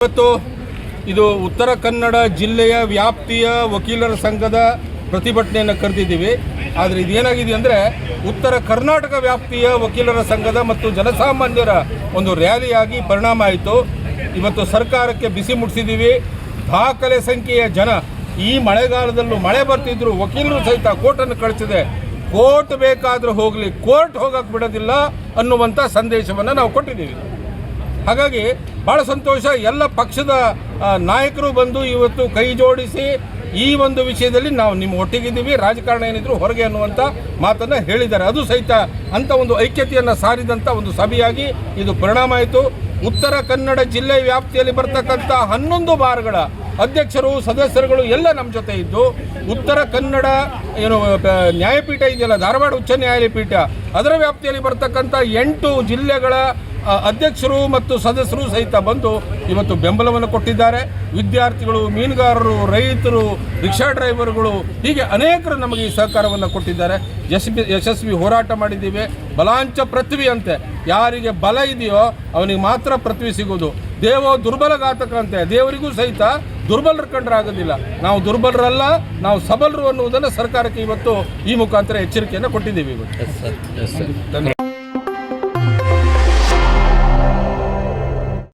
ಇವತ್ತು ಇದು ಉತ್ತರ ಕನ್ನಡ ಜಿಲ್ಲೆಯ ವ್ಯಾಪ್ತಿಯ ವಕೀಲರ ಸಂಘದ ಪ್ರತಿಭಟನೆಯನ್ನು ಕರೆದಿದ್ದೀವಿ. ಆದರೆ ಇದೇನಾಗಿದೆ ಅಂದರೆ ಉತ್ತರ ಕರ್ನಾಟಕ ವ್ಯಾಪ್ತಿಯ ವಕೀಲರ ಸಂಘದ ಮತ್ತು ಜನಸಾಮಾನ್ಯರ ಒಂದು ರ್ಯಾಲಿಯಾಗಿ ಪರಿಣಾಮ ಆಯಿತು. ಇವತ್ತು ಸರ್ಕಾರಕ್ಕೆ ಬಿಸಿ ಮುಟ್ಟಿಸಿದ್ದೀವಿ. ದಾಖಲೆ ಸಂಖ್ಯೆಯ ಜನ ಈ ಮಳೆಗಾಲದಲ್ಲೂ ಮಳೆ ಬರ್ತಿದ್ರು ವಕೀಲರು ಸಹಿತ ಕೋರ್ಟನ್ನು ಕಳಿಸಿದೆ. ಕೋರ್ಟ್ ಬೇಕಾದರೂ ಹೋಗಲಿ, ಕೋರ್ಟ್ ಹೋಗಕ್ಕೆ ಬಿಡೋದಿಲ್ಲ ಅನ್ನುವಂಥ ಸಂದೇಶವನ್ನು ನಾವು ಕೊಟ್ಟಿದ್ದೀವಿ. ಹಾಗಾಗಿ ಭಾಳ ಸಂತೋಷ. ಎಲ್ಲ ಪಕ್ಷದ ನಾಯಕರು ಬಂದು ಇವತ್ತು ಕೈ ಜೋಡಿಸಿ ಈ ಒಂದು ವಿಷಯದಲ್ಲಿ ನಾವು ನಿಮ್ಮ ಒಟ್ಟಿಗಿದ್ದೀವಿ, ರಾಜಕಾರಣ ಏನಿದ್ರು ಹೊರಗೆ ಅನ್ನುವಂಥ ಮಾತನ್ನು ಹೇಳಿದ್ದಾರೆ. ಅದು ಸಹಿತ ಅಂಥ ಒಂದು ಐಕ್ಯತೆಯನ್ನು ಸಾರಿದಂಥ ಒಂದು ಸಭೆಯಾಗಿ ಇದು ಪರಿಣಾಮ ಆಯಿತು. ಉತ್ತರ ಕನ್ನಡ ಜಿಲ್ಲೆ ವ್ಯಾಪ್ತಿಯಲ್ಲಿ ಬರ್ತಕ್ಕಂಥ 11 ಬಾರ್ಗಳ ಅಧ್ಯಕ್ಷರು ಸದಸ್ಯರುಗಳು ಎಲ್ಲ ನಮ್ಮ ಜೊತೆ ಇದ್ದು, ಉತ್ತರ ಕನ್ನಡ ನ್ಯಾಯಪೀಠ ಇದೆಯಲ್ಲ, ಧಾರವಾಡ ಉಚ್ಚ ನ್ಯಾಯಾಲಯ ಪೀಠ, ಅದರ ವ್ಯಾಪ್ತಿಯಲ್ಲಿ ಬರ್ತಕ್ಕಂಥ 8 ಜಿಲ್ಲೆಗಳ ಅಧ್ಯಕ್ಷರು ಮತ್ತು ಸದಸ್ಯರು ಸಹಿತ ಬಂದು ಇವತ್ತು ಬೆಂಬಲವನ್ನು ಕೊಟ್ಟಿದ್ದಾರೆ. ವಿದ್ಯಾರ್ಥಿಗಳು, ಮೀನುಗಾರರು, ರೈತರು, ರಿಕ್ಷಾ ಡ್ರೈವರ್ಗಳು, ಹೀಗೆ ಅನೇಕರು ನಮಗೆ ಈ ಸಹಕಾರವನ್ನು ಕೊಟ್ಟಿದ್ದಾರೆ. ಯಶಸ್ವಿ ಹೋರಾಟ ಮಾಡಿದ್ದೀವಿ. ಬಲಾಂಚ ಪೃಥ್ವಿ ಅಂತೆ, ಯಾರಿಗೆ ಬಲ ಇದೆಯೋ ಅವನಿಗೆ ಮಾತ್ರ ಪೃಥ್ವಿ ಸಿಗೋದು. ದೇವ ದುರ್ಬಲಘಾತಕ ಅಂತೆ, ದೇವರಿಗೂ ಸಹಿತ ದುರ್ಬಲರು ಕಂಡ್ರೆ ಆಗೋದಿಲ್ಲ. ನಾವು ದುರ್ಬಲರಲ್ಲ, ನಾವು ಸಬಲರು ಅನ್ನುವುದನ್ನು ಸರ್ಕಾರಕ್ಕೆ ಇವತ್ತು ಈ ಮುಖಾಂತರ ಎಚ್ಚರಿಕೆಯನ್ನು ಕೊಟ್ಟಿದ್ದೀವಿ. ಇವತ್ತು